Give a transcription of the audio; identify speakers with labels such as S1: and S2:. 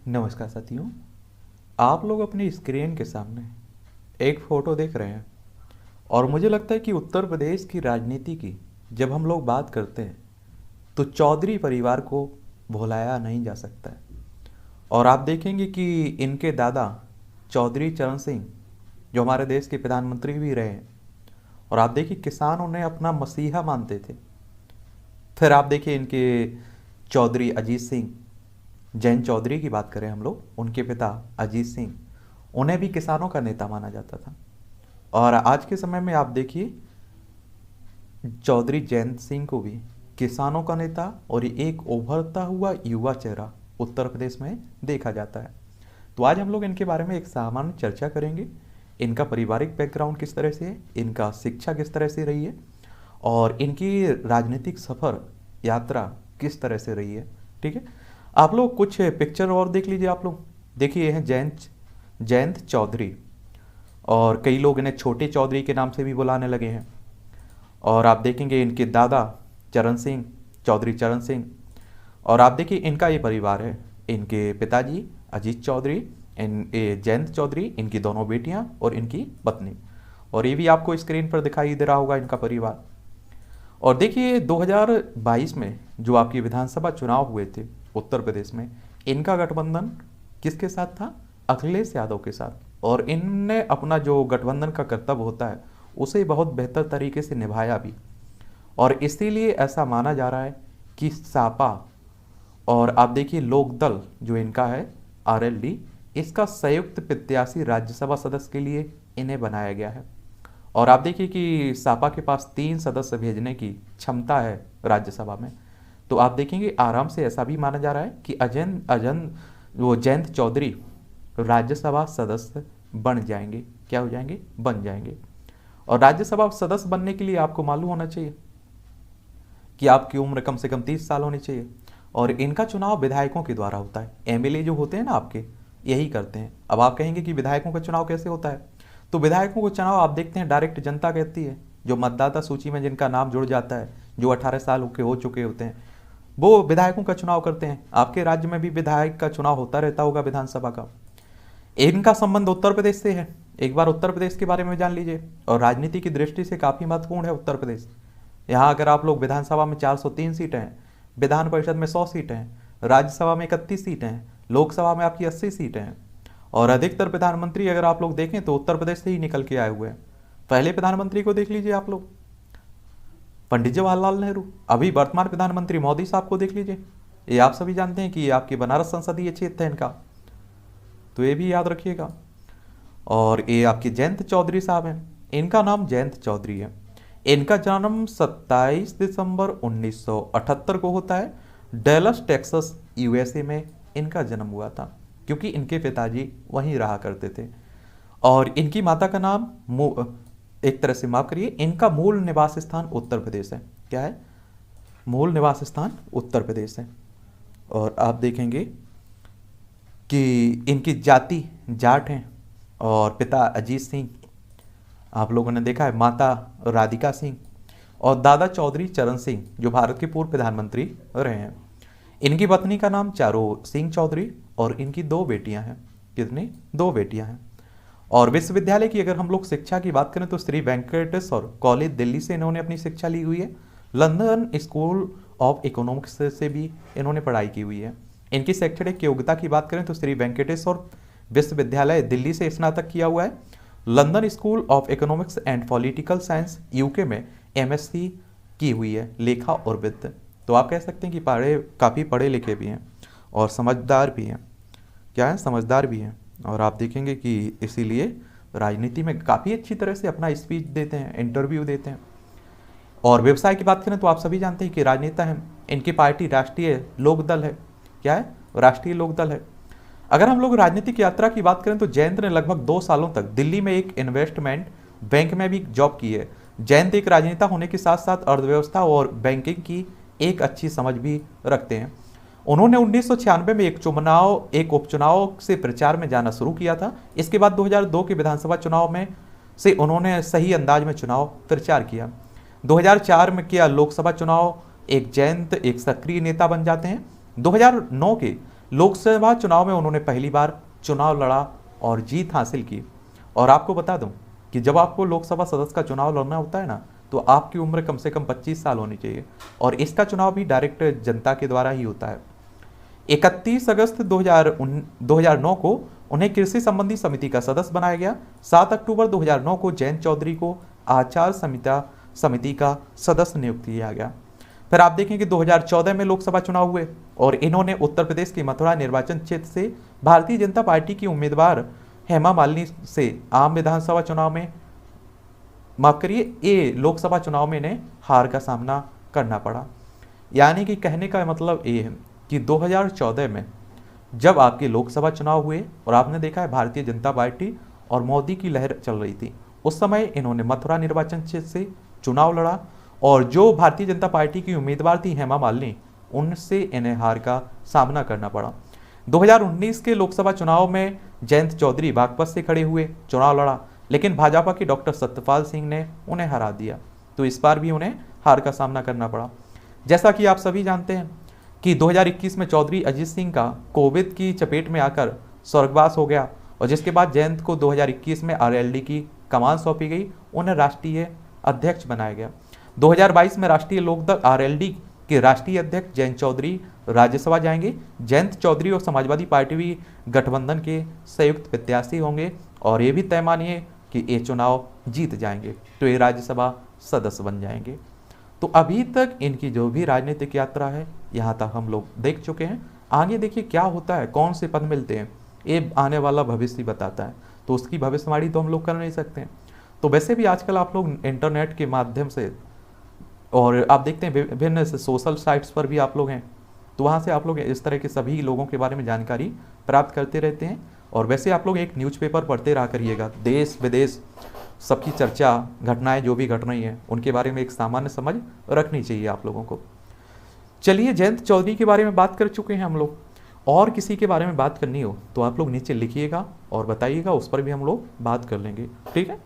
S1: नमस्कार साथियों। आप लोग अपनी स्क्रीन के सामने एक फ़ोटो देख रहे हैं और मुझे लगता है कि उत्तर प्रदेश की राजनीति की जब हम लोग बात करते हैं तो चौधरी परिवार को भुलाया नहीं जा सकता है। और आप देखेंगे कि इनके दादा चौधरी चरण सिंह जो हमारे देश के प्रधानमंत्री भी रहे हैं, और आप देखिए किसान उन्हें अपना मसीहा मानते थे। फिर आप देखिए इनके चौधरी अजीत सिंह, जैन चौधरी की बात करें हम लोग, उनके पिता अजीत सिंह, उन्हें भी किसानों का नेता माना जाता था। और आज के समय में आप देखिए चौधरी जयंत सिंह को भी किसानों का नेता और एक उभरता हुआ युवा चेहरा उत्तर प्रदेश में देखा जाता है। तो आज हम लोग इनके बारे में एक सामान्य चर्चा करेंगे। इनका पारिवारिक बैकग्राउंड किस तरह से है, इनका शिक्षा किस तरह से रही है और इनकी राजनीतिक सफर यात्रा किस तरह से रही है। ठीक है, आप लोग कुछ पिक्चर और देख लीजिए। आप लोग देखिए, ये हैं जयंत चौधरी, और कई लोग इन्हें छोटे चौधरी के नाम से भी बुलाने लगे हैं। और आप देखेंगे इनके दादा चरण सिंह, चौधरी चरण सिंह, और आप देखिए इनका ये परिवार है, इनके पिताजी अजीत चौधरी, जयंत चौधरी, इनकी दोनों बेटियां और इनकी पत्नी। और ये भी आपको स्क्रीन पर दिखाई दे रहा होगा इनका परिवार। और देखिए 2022 में जो आपकी विधानसभा चुनाव हुए थे उत्तर प्रदेश में, इनका गठबंधन किसके साथ था? अखिलेश यादव के साथ। और इनने अपना जो गठबंधन का कर्तव्य होता है उसे बहुत बेहतर तरीके से निभाया भी। और इसीलिए ऐसा माना जा रहा है कि सापा और आप देखिए लोकदल जो इनका है आरएलडी, इसका संयुक्त प्रत्याशी राज्यसभा सदस्य के लिए इन्हें बनाया गया है। और आप देखिए कि सापा के पास 3 सदस्य भेजने की क्षमता है राज्यसभा में। तो आप देखेंगे आराम से ऐसा भी माना जा रहा है कि जयंत चौधरी राज्यसभा सदस्य बन जाएंगे। क्या हो जाएंगे? बन जाएंगे। और राज्यसभा सदस्य बनने के लिए आपको मालूम होना चाहिए कि आपकी उम्र कम से कम 30 साल होनी चाहिए। और इनका चुनाव विधायकों के द्वारा होता है। एमएलए जो होते हैं ना आपके, यही करते हैं। अब आप कहेंगे कि विधायकों का चुनाव कैसे होता है? तो विधायकों को चुनाव आप देखते हैं डायरेक्ट जनता कहती है। जो मतदाता सूची में जिनका नाम जुड़ जाता है, जो 18 साल के हो चुके होते हैं, वो विधायकों का चुनाव करते हैं। आपके राज्य में भी विधायक का चुनाव होता रहता होगा विधानसभा का। इनका संबंध उत्तर प्रदेश से है। एक बार उत्तर प्रदेश के बारे में जान लीजिए। और राजनीति की दृष्टि से काफी महत्वपूर्ण है उत्तर प्रदेश। यहाँ अगर आप लोग विधानसभा में 403 सीटें हैं, विधान परिषद में 100 सीटें हैं, राज्यसभा में 31 सीटें हैं, लोकसभा में आपकी 80 सीटें हैं। और अधिकतर प्रधानमंत्री अगर आप लोग देखें तो उत्तर प्रदेश से ही निकल के आए हुए हैं। पहले प्रधानमंत्री को देख लीजिए आप लोग, पंडित जवाहरलाल नेहरू। अभी वर्तमान प्रधानमंत्री मोदी साहब को देख लीजिए। ये आप सभी जानते हैं कि ये आपकी बनारस संसदीय क्षेत्र है इनका, तो ये भी याद रखिएगा। और ये आपके जयंत चौधरी साहब हैं, इनका नाम जयंत चौधरी है। इनका जन्म 27 दिसंबर 1978 को होता है। डेलस टेक्सास यूएसए में इनका जन्म हुआ था, क्योंकि इनके पिताजी वहीं रहा करते थे। और इनकी माता का नाम एक तरह से माफ करिए, इनका मूल निवास स्थान उत्तर प्रदेश है। क्या है? मूल निवास स्थान उत्तर प्रदेश है। और आप देखेंगे कि इनकी जाति जाट हैं। और पिता अजीत सिंह आप लोगों ने देखा है, माता राधिका सिंह, और दादा चौधरी चरण सिंह जो भारत के पूर्व प्रधानमंत्री रहे हैं। इनकी पत्नी का नाम चारो सिंह चौधरी, और इनकी 2 बेटियां हैं। कितनी? 2 बेटियां हैं। और विश्वविद्यालय की अगर हम लोग शिक्षा की बात करें तो श्री वेंकटेश्वर कॉलेज दिल्ली से इन्होंने अपनी शिक्षा ली हुई है। लंदन स्कूल ऑफ इकोनॉमिक्स से भी इन्होंने पढ़ाई की हुई है। इनकी शैक्षणिक योग्यता की बात करें तो श्री वेंकटेश्वर विश्वविद्यालय दिल्ली से स्नातक किया हुआ है। London school of economics and political science UK में एमएससी की हुई है, लेखा और वित्त। तो आप कह सकते हैं कि काफ़ी पढ़े लिखे भी हैं और समझदार भी हैं। क्या है? समझदार भी हैं। और आप देखेंगे कि इसीलिए राजनीति में काफ़ी अच्छी तरह से अपना स्पीच देते हैं, इंटरव्यू देते हैं। और व्यवसाय की बात करें तो आप सभी जानते हैं कि राजनेता हैं। इनकी पार्टी राष्ट्रीय लोकदल है। क्या है? राष्ट्रीय लोकदल है। अगर हम लोग राजनीतिक यात्रा की बात करें तो जयंत ने लगभग 2 सालों तक दिल्ली में एक इन्वेस्टमेंट बैंक में भी जॉब की है। जयंत एक राजनेता होने के साथ साथ अर्थव्यवस्था और बैंकिंग की एक अच्छी समझ भी रखते हैं। उन्होंने 1996 में एक उपचुनाव से प्रचार में जाना शुरू किया था। इसके बाद 2002 के विधानसभा चुनाव में से उन्होंने सही अंदाज में चुनाव प्रचार किया। 2004 में किया लोकसभा चुनाव, एक जयंत एक सक्रिय नेता बन जाते हैं। 2009 के लोकसभा चुनाव में उन्होंने पहली बार चुनाव लड़ा और जीत हासिल की। और आपको बता दूं कि जब आपको लोकसभा सदस्य का चुनाव लड़ना होता है ना, तो आपकी उम्र कम से कम 25 साल होनी चाहिए और इसका चुनाव भी डायरेक्ट जनता के द्वारा ही होता है। 31 अगस्त 2009 को उन्हें कृषि संबंधी समिति का सदस्य बनाया गया। 7 अक्टूबर 2009 को जयंत चौधरी को आचार समिति का सदस्य नियुक्त किया गया। फिर आप देखें कि 2014 में लोकसभा चुनाव हुए और इन्होंने उत्तर प्रदेश की मथुरा निर्वाचन क्षेत्र से भारतीय जनता पार्टी की उम्मीदवार हेमा मालिनी से आम विधानसभा चुनाव में, माफ करिए, ये लोकसभा चुनाव में इन्हें हार का सामना करना पड़ा। यानी कि कहने का मतलब ये है कि 2014 में जब आपके लोकसभा चुनाव हुए और आपने देखा है भारतीय जनता पार्टी और मोदी की लहर चल रही थी, उस समय इन्होंने मथुरा निर्वाचन क्षेत्र से चुनाव लड़ा और जो भारतीय जनता पार्टी की उम्मीदवार थी हेमा मालिनी, उनसे इन्हें हार का सामना करना पड़ा। 2019 के लोकसभा चुनाव में जयंत चौधरी बागपत से खड़े हुए, चुनाव लड़ा, लेकिन भाजपा के डॉक्टर सत्यपाल सिंह ने उन्हें हरा दिया, तो इस बार भी उन्हें हार का सामना करना पड़ा। जैसा कि आप सभी जानते हैं कि 2021 में चौधरी अजीत सिंह का कोविड की चपेट में आकर स्वर्गवास हो गया और जिसके बाद जयंत को 2021 में आरएलडी की कमान सौंपी गई, उन्हें राष्ट्रीय अध्यक्ष बनाया गया। 2022 में राष्ट्रीय लोकदल आरएलडी के राष्ट्रीय अध्यक्ष जयंत चौधरी राज्यसभा जाएंगे। जयंत चौधरी और समाजवादी पार्टी भी गठबंधन के संयुक्त प्रत्याशी होंगे और ये भी तय मानिए कि ये चुनाव जीत जाएंगे तो ये राज्यसभा सदस्य बन जाएंगे। तो अभी तक इनकी जो भी राजनीतिक यात्रा है यहाँ तक हम लोग देख चुके हैं। आगे देखिए क्या होता है, कौन से पद मिलते हैं, ये आने वाला भविष्य बताता है, तो उसकी भविष्यवाणी तो हम लोग कर नहीं सकते हैं। तो वैसे भी आजकल आप लोग इंटरनेट के माध्यम से और आप देखते हैं विभिन्न सोशल साइट्स पर भी आप लोग हैं, तो वहाँ से आप लोग इस तरह के सभी लोगों के बारे में जानकारी प्राप्त करते रहते हैं। और वैसे आप लोग एक न्यूज़पेपर पढ़ते रहा करिएगा, देश विदेश सबकी चर्चा, घटनाएं जो भी घट रही हैं उनके बारे में एक सामान्य समझ रखनी चाहिए आप लोगों को। चलिए, जयंत चौधरी के बारे में बात कर चुके हैं हम लोग, और किसी के बारे में बात करनी हो तो आप लोग नीचे लिखिएगा और बताइएगा, उस पर भी हम लोग बात कर लेंगे, ठीक है।